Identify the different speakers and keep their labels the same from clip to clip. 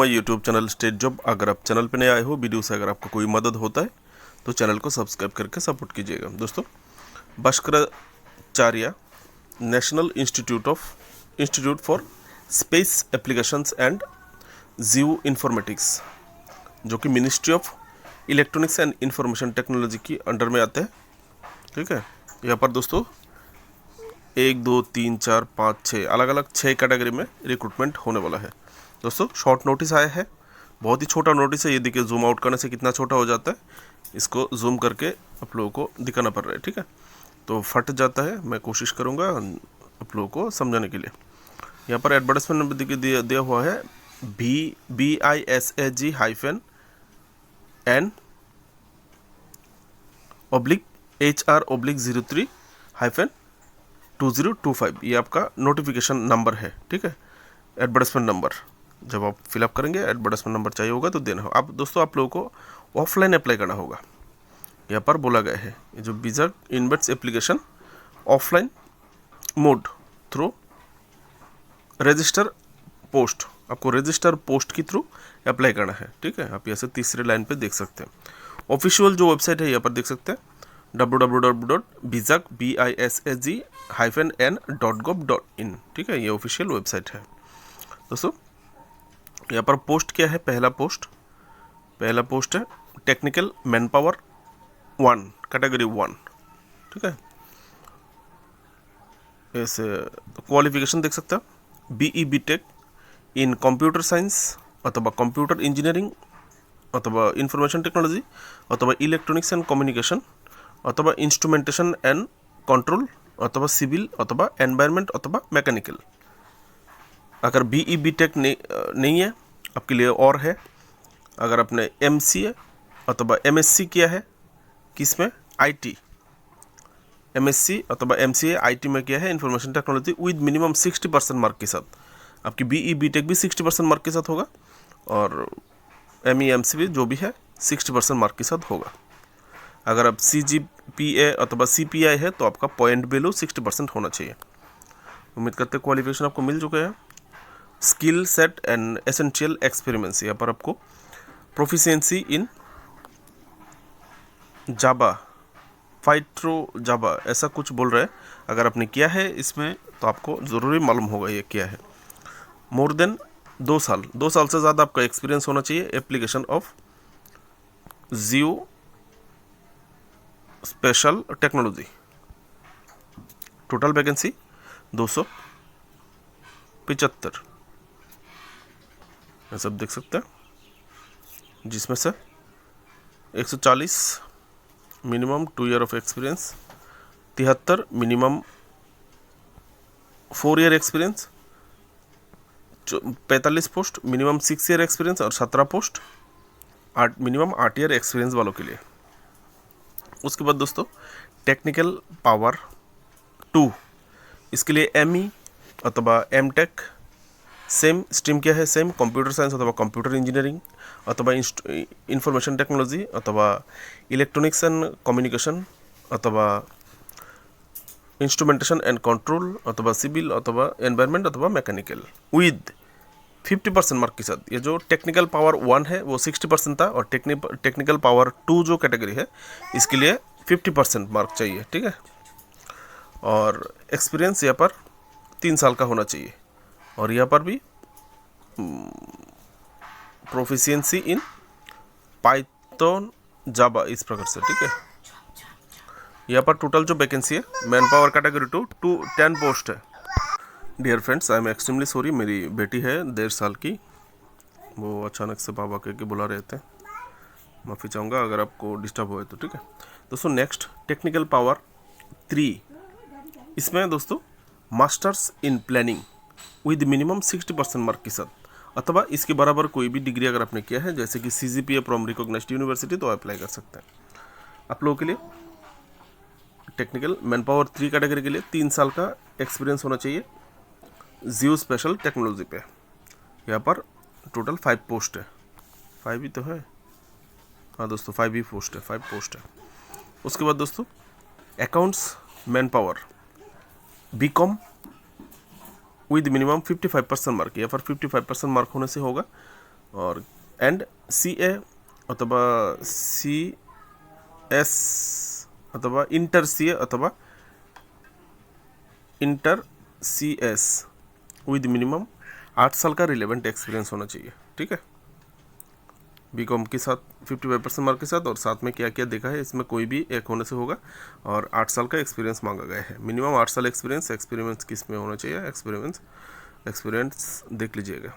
Speaker 1: My YouTube channel state job. अगर आप channel पे नए आए हो, वीडियो से अगर आपको कोई मदद होता है तो चैनल को सब्सक्राइब करके सपोर्ट कीजिएगा। दोस्तों, Bhaskaracharya national institute for space applications and geo informatics, जो कि ministry of electronics and information technology की अंडर में आते हैं। ठीक है, यहाँ पर दोस्तों 1 2 3 4 5 6 अलग अलग 6 कैटेगरी में रिक्रूटमेंट होने वाला है। दोस्तों, शॉर्ट नोटिस आया है, बहुत ही छोटा नोटिस है। ये देखिए, जूम आउट करने से कितना छोटा हो जाता है, इसको जूम करके आप लोगों को दिखाना पड़ रहा है। ठीक है, तो फट जाता है, मैं कोशिश करूँगा आप लोगों को समझाने के लिए। यहाँ पर एडवर्टाइजमेंट नंबर दिया हुआ है BISAG-N/HR/03-2025। ये आपका नोटिफिकेशन नंबर है। ठीक है, एडवर्टाइजमेंट नंबर जब आप फिलअप करेंगे, एडवर्टाइजमेंट नंबर चाहिए होगा तो देना हो। अब दोस्तों, आप लोगों को ऑफलाइन अप्लाई करना होगा। यहाँ पर बोला गया है, ये जो BISAG इन्वर्ट्स application offline mode through register post, आपको रजिस्टर पोस्ट के थ्रू अप्लाई करना है। ठीक है, आप यहाँ से तीसरे लाइन पे देख सकते हैं। ऑफिशियल जो वेबसाइट है यहाँ पर देख सकते हैं, www.bisag-n.gov.in। ठीक है, ये ऑफिशियल वेबसाइट है। दोस्तों, यहाँ पर पोस्ट क्या है? पहला पोस्ट है टेक्निकल मैन पावर 1, कैटेगरी 1। ठीक है, ऐसे क्वालिफिकेशन देख सकते हैं, BE BTech in computer science अथवा कंप्यूटर इंजीनियरिंग अथवा इंफॉर्मेशन टेक्नोलॉजी अथवा इलेक्ट्रॉनिक्स एंड कम्युनिकेशन अथवा इंस्ट्रूमेंटेशन एंड कंट्रोल अथवा सिविल अथवा एनवायरनमेंट अथवा मैकेनिकल। अगर BE BTech नहीं है आपके लिए, और है अगर आपने MCA अथवा MSc किया है, किसमें? IT, MSc अथवा MCA IT में किया है information technology, with minimum 60% mark के साथ। आपकी BE BTech भी 60% मार्क के साथ होगा, और ME MC भी जो भी है 60% मार्क के साथ होगा। अगर आप CGPA अथवा CPI है तो आपका पॉइंट वैल्यू 60% होना चाहिए। उम्मीद करते हैं क्वालिफिकेशन आपको मिल चुका है। Skill set and essential experiments, यहाँ पर आपको प्रोफिशिएंसी इन जावा, फाइट्रो जावा, ऐसा कुछ बोल रहा है। अगर आपने किया है इसमें तो आपको ज़रूरी मालूम होगा ये क्या है। मोर देन 2 साल से ज़्यादा आपका एक्सपीरियंस होना चाहिए application of Jio special technology. Total vacancy 275, ये सब देख सकते हैं, जिसमें से 140 minimum 2 year of experience, 73 minimum 4 year experience, 45 post minimum 6 year experience, और 17 पोस्ट मिनिमम 8 ईयर एक्सपीरियंस वालों के लिए। उसके बाद दोस्तों, टेक्निकल पावर 2, इसके लिए ME अथवा MTech, सेम स्ट्रीम क्या है? सेम कंप्यूटर साइंस अथवा कंप्यूटर इंजीनियरिंग अथवा इंफॉर्मेशन टेक्नोलॉजी अथवा इलेक्ट्रॉनिक्स एंड कम्युनिकेशन अथवा इंस्ट्रूमेंटेशन एंड कंट्रोल अथवा सिविल अथवा एनवायरनमेंट अथवा मैकेनिकल, विद 50% मार्क के साथ। ये जो टेक्निकल पावर 1 है वो 60% था, और टेक्निकल पावर 2 जो कैटेगरी है इसके लिए 50% मार्क चाहिए। ठीक है, और एक्सपीरियंस यहाँ पर 3 साल का होना चाहिए, और यहाँ पर भी प्रोफिशिएंसी इन पाइथन जावा, इस प्रकार से। ठीक है, यहाँ पर टोटल जो वैकेंसी है मैन पावर कैटेगरी 2 10 पोस्ट है। Dear friends, I am extremely sorry, मेरी बेटी है 1.5 साल की, वो अचानक से बाबा कह के बुला रहे थे, माफ़ी चाहूँगा अगर आपको डिस्टर्ब हुए तो। ठीक है दोस्तों, नेक्स्ट टेक्निकल पावर 3, इसमें दोस्तों masters in planning with minimum 60% mark के साथ, अथवा इसके बराबर कोई भी डिग्री अगर आपने किया है, जैसे कि CGPA फ्रॉम रिकॉग्नाइज्ड यूनिवर्सिटी, तो अप्लाई कर सकते हैं। आप लोगों के लिए टेक्निकल मैन पावर 3 कैटेगरी के लिए 3 साल का एक्सपीरियंस होना चाहिए जियो स्पेशल टेक्नोलॉजी पे। यहाँ पर टोटल 5 पोस्ट है, 5 ही तो है, हाँ दोस्तों 5 ही पोस्ट है, 5 पोस्ट है। उसके बाद दोस्तों, accounts man power BCom with minimum 55% mark, या फिर 55% मार्क होने से होगा, और एंड CA अथवा CS अथवा इंटर CA अथवा इंटर CS विद मिनिमम 8 साल का रिलेवेंट एक्सपीरियंस होना चाहिए, ठीक है। बीकॉम के साथ 55% मार्क के साथ, और साथ में क्या क्या देखा है इसमें कोई भी एक होने से होगा, और 8 साल का एक्सपीरियंस मांगा गया है, मिनिमम 8 साल एक्सपीरियंस किस में होना चाहिए, एक्सपीरियंस देख लीजिएगा।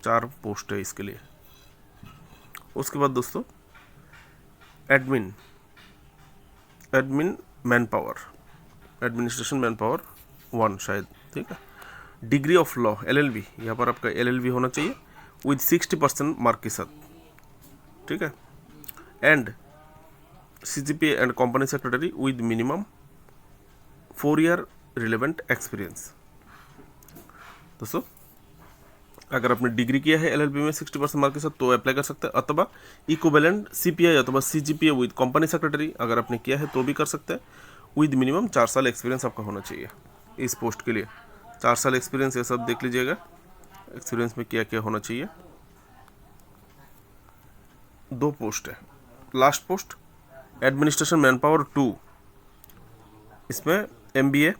Speaker 1: 4 पोस्ट है इसके लिए। उसके बाद दोस्तों admin man power, administration man power 1 शायद, ठीक है। डिग्री ऑफ लॉ LLB, यहाँ पर आपका LLB होना चाहिए विद 60% मार्क के साथ, ठीक है। And CGPA and company secretary with minimum 4 year relevant experience. दोस्तों अगर आपने डिग्री किया है LLB में 60% मार्क के साथ तो अप्लाई कर सकते हैं, अथवा इक्विवेलेंट CPI अथवा CGPA विद कंपनी सेक्रेटरी अगर आपने किया है तो भी कर सकते हैं। विद मिनिमम 4 साल एक्सपीरियंस आपका होना चाहिए इस पोस्ट के लिए। 4 साल एक्सपीरियंस ये सब देख लीजिएगा, एक्सपीरियंस में क्या क्या होना चाहिए। 2 पोस्ट है। Last post administration man power 2, इसमें MBA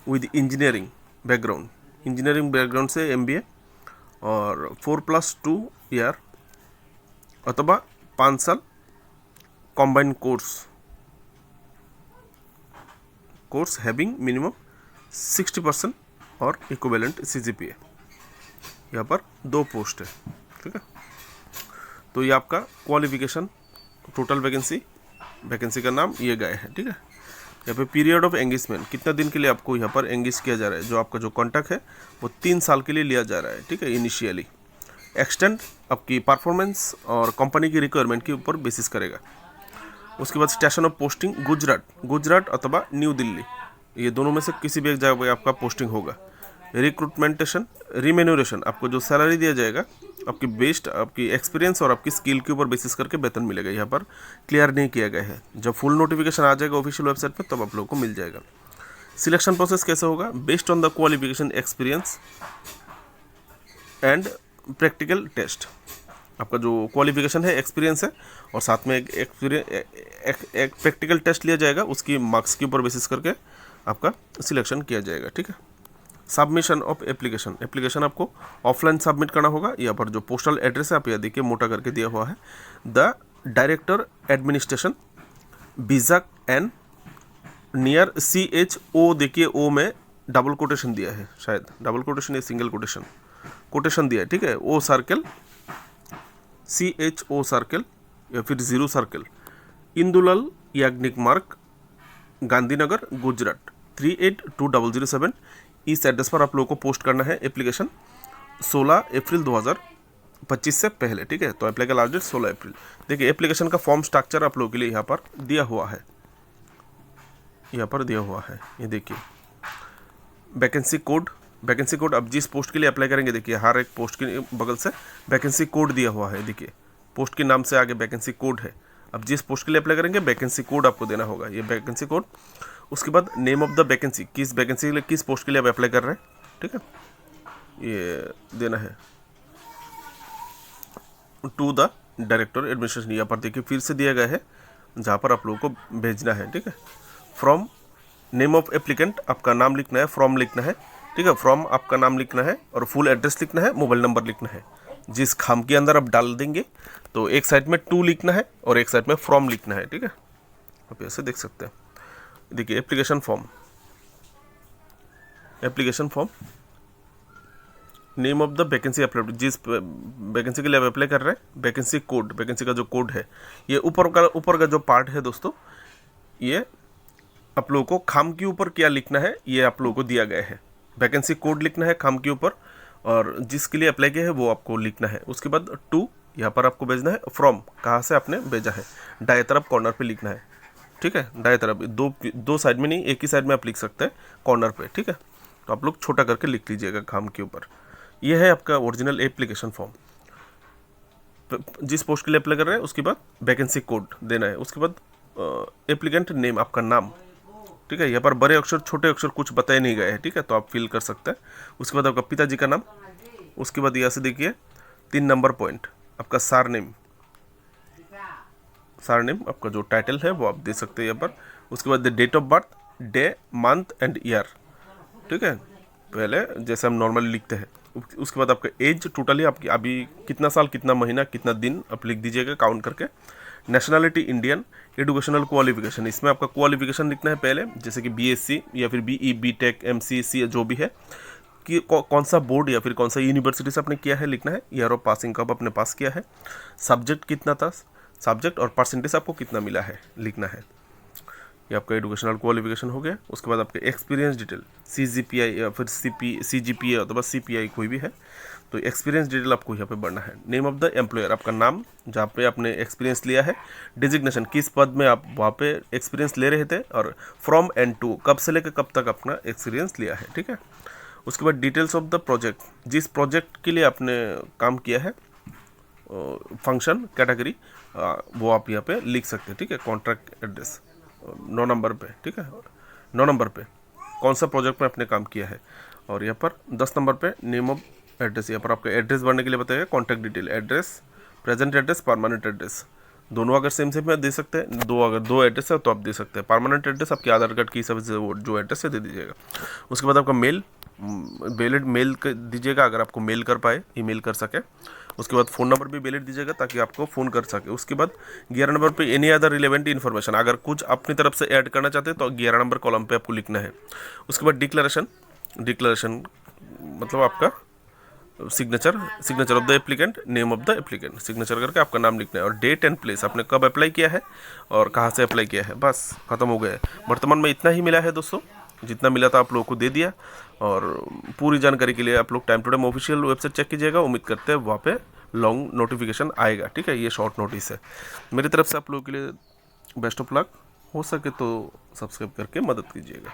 Speaker 1: विद इंजीनियरिंग बैकग्राउंड से MBA और 4+2 ईयर अथवा 5 साल कॉम्बाइंड कोर्स हैविंग मिनिमम 60% और इक्विवेलेंट CGPA। यहाँ पर 2 पोस्ट है, ठीक है। तो ये आपका क्वालिफिकेशन, टोटल वैकेंसी का नाम ये गए है, ठीक है। यहाँ पे पीरियड ऑफ एंगेजमेंट, कितना दिन के लिए आपको यहाँ पर एंगेज किया जा रहा है, जो आपका जो कॉन्ट्रैक्ट है वो 3 साल के लिए लिया जा रहा है, ठीक है। इनिशियली एक्सटेंड आपकी परफॉर्मेंस और कंपनी की रिक्वायरमेंट के ऊपर बेसिस करेगा। उसके बाद स्टेशन ऑफ पोस्टिंग गुजरात अथवा न्यू दिल्ली, ये दोनों में से किसी भी एक जगह पर आपका पोस्टिंग होगा। रिक्रूटमेंटेशन रिमेन्यूरेशन, आपको जो सैलरी दिया जाएगा आपकी बेस्ड आपकी एक्सपीरियंस और आपकी स्किल के ऊपर बेसिस करके वेतन मिलेगा। यहाँ पर क्लियर नहीं किया गया है, जब फुल नोटिफिकेशन आ जाएगा ऑफिशियल वेबसाइट पे तब आप लोगों को मिल जाएगा। सिलेक्शन प्रोसेस कैसे होगा, based on the qualification experience and practical test. आपका जो क्वालिफिकेशन है एक्सपीरियंस है और साथ में एक प्रैक्टिकल टेस्ट लिया जाएगा, उसकी मार्क्स के ऊपर बेसिस करके आपका सिलेक्शन किया जाएगा, ठीक है। सबमिशन ऑफ एप्लीकेशन आपको ऑफलाइन सबमिट करना होगा। यहाँ पर जो पोस्टल एड्रेस है आप यहाँ देखिए मोटा करके दिया हुआ है, द डायरेक्टर एडमिनिस्ट्रेशन बीजाक एंड नियर CHO, देखिए O में डबल कोटेशन दिया है, शायद डबल कोटेशन या सिंगल कोटेशन दिया है, ठीक है। O सर्कल CHO सर्कल या फिर 0 सर्कल, इंदुलाल याग्निक मार्ग, गांधीनगर, गुजरात 382007। इस एड्रेस पर आप लोगों को पोस्ट करना है एप्लीकेशन 16 अप्रैल 2025 से पहले, ठीक है। तो अप्लाई का लास्ट डेट 16 अप्रैल। देखिए एप्लीकेशन का फॉर्म स्ट्रक्चर आप लोगों के लिए यहाँ पर दिया हुआ है, ये देखिए वैकेंसी कोड अब जिस पोस्ट के लिए अप्लाई करेंगे, देखिए हर एक पोस्ट के बगल से वैकेंसी कोड दिया हुआ है, देखिए पोस्ट के नाम से आगे वैकेंसी कोड है। अब जिस पोस्ट के लिए अप्लाई करेंगे वैकेंसी कोड आपको देना होगा, ये वैकेंसी कोड। उसके बाद नेम ऑफ द वैकेंसी, किस वैकेंसी के लिए किस पोस्ट के लिए आप अप्लाई कर रहे हैं, ठीक है, ये देना है टू द डायरेक्टर एडमिनिस्ट्रेशन। यहाँ पर देखिए फिर से दिया गया है जहाँ पर आप लोगों को भेजना है, ठीक है। फ्रॉम नेम ऑफ एप्लीकेंट आपका नाम लिखना है, फ्रॉम लिखना है, ठीक है। फ्रॉम आपका नाम लिखना है और फुल एड्रेस लिखना है, मोबाइल नंबर लिखना है। जिस खाम के अंदर आप डाल देंगे तो एक साइड में टू लिखना है और एक साइड में फ्रॉम लिखना है, ठीक है। आप ऐसे देख सकते हैं, देखिए application form, name of the vacancy apply, जिस वैकेंसी के लिए आप अप्लाई कर रहे हैं, वैकेंसी का जो कोड है, ये ऊपर का जो पार्ट है दोस्तों, ये आप लोगों को खाम के ऊपर क्या लिखना है ये आप लोगों को दिया गया है। वैकेंसी कोड लिखना है खाम के ऊपर और जिसके लिए अप्लाई किया है वो आपको लिखना है। उसके बाद टू यहाँ पर आपको भेजना है, फ्रॉम कहाँ से आपने भेजा है, दाएं तरफ कॉर्नर पे लिखना है, ठीक है। दाएं तरफ दो साइड में नहीं, एक ही साइड में आप लिख सकते हैं कॉर्नर पे, ठीक है। तो आप लोग छोटा करके लिख लीजिएगा खाम के ऊपर। ये है आपका ओरिजिनल एप्लीकेशन फॉर्म। जिस पोस्ट के लिए अप्लाई कर रहे हैं उसके बाद वैकेंसी कोड देना है। उसके बाद एप्लीकेंट नेम, आपका नाम, ठीक है। यहाँ पर बड़े अक्षर छोटे अक्षर कुछ बताए नहीं गए हैं, ठीक है, तो आप फिल कर सकते हैं। उसके बाद आपका पिताजी का नाम, उसके बाद यहाँ से देखिए 3 नंबर पॉइंट आपका सरनेम आपका जो टाइटल है वो आप दे सकते हैं यहाँ पर। उसके बाद date of birth, day, month and year, ठीक है, पहले जैसे हम नॉर्मली लिखते हैं। उसके बाद आपका एज टोटली आपकी अभी कितना साल, कितना महीना, कितना दिन आप लिख दीजिएगा काउंट करके। Nationality Indian. एजुकेशनल क्वालिफिकेशन, इसमें आपका क्वालिफिकेशन लिखना है पहले, जैसे कि बीएससी या फिर बीई, बीटेक, एमसीसी जो भी है, कि कौन सा बोर्ड या फिर कौन सा यूनिवर्सिटी से आपने किया है लिखना है। ईयर ऑफ पासिंग कब आपने पास किया है। सब्जेक्ट कितना था, सब्जेक्ट और परसेंटेज आपको कितना मिला है लिखना है। ये आपका एजुकेशनल क्वालिफिकेशन हो गया। उसके बाद आपके एक्सपीरियंस डिटेल, सीजीपीआई या फिर सीजीपीए अथवा सीपीआई कोई भी है, तो एक्सपीरियंस डिटेल आपको यहाँ पे भरना है। नेम ऑफ द एम्प्लॉयर, आपका नाम जहाँ पे आपने एक्सपीरियंस लिया है। डिजिग्नेशन, किस पद में आप वहाँ पे एक्सपीरियंस ले रहे थे, और फ्रॉम एंड टू, कब से लेकर कब तक अपना एक्सपीरियंस लिया है, ठीक है। उसके बाद डिटेल्स ऑफ द प्रोजेक्ट, जिस प्रोजेक्ट के लिए आपने काम किया है, फंक्शन, कैटेगरी, वो आप यहाँ पे लिख सकते हैं, ठीक है। कॉन्ट्रैक्ट एड्रेस 9 नंबर पे, ठीक है, 9 नंबर पे कौन सा प्रोजेक्ट में आपने काम किया है। और यहाँ पर 10 नंबर पे नेम ऑफ एड्रेस, यहाँ पर आपका एड्रेस भरने के लिए बताइए। Contact detail, address, present address, permanent address, दोनों अगर सेम सेम में दे सकते हैं, अगर दो एड्रेस है तो आप दे सकते हैं। परमानेंट एड्रेस आपके आधार कार्ड की हिसाब से जो एड्रेस है दे दीजिएगा। उसके बाद आपका मेल, वैलिड मेल दीजिएगा, अगर आपको मेल कर पाए, ईमेल कर सके। उसके बाद फ़ोन नंबर भी वैलिड दीजिएगा ताकि आपको फ़ोन कर सके। उसके बाद 11 नंबर पे एनी अदर रिलेवेंट इन्फॉर्मेशन, अगर कुछ अपनी तरफ से ऐड करना चाहते हैं तो 11 नंबर कॉलम पे आपको लिखना है। उसके बाद डिक्लेरेशन मतलब आपका signature of the applicant, name of the applicant, signature करके आपका नाम लिखना है। और डेट एंड प्लेस, आपने कब अप्लाई किया है और कहाँ से अप्लाई किया है, बस खत्म हो गया है। वर्तमान में इतना ही मिला है दोस्तों, जितना मिला था आप लोगों को दे दिया। और पूरी जानकारी के लिए आप लोग time to time official website check कीजिएगा। उम्मीद करते हैं वहाँ पे लॉन्ग नोटिफिकेशन आएगा, ठीक है। ये शॉर्ट नोटिस है मेरी तरफ से आप लोगों के लिए। Best of luck. हो सके तो सब्सक्राइब करके मदद कीजिएगा।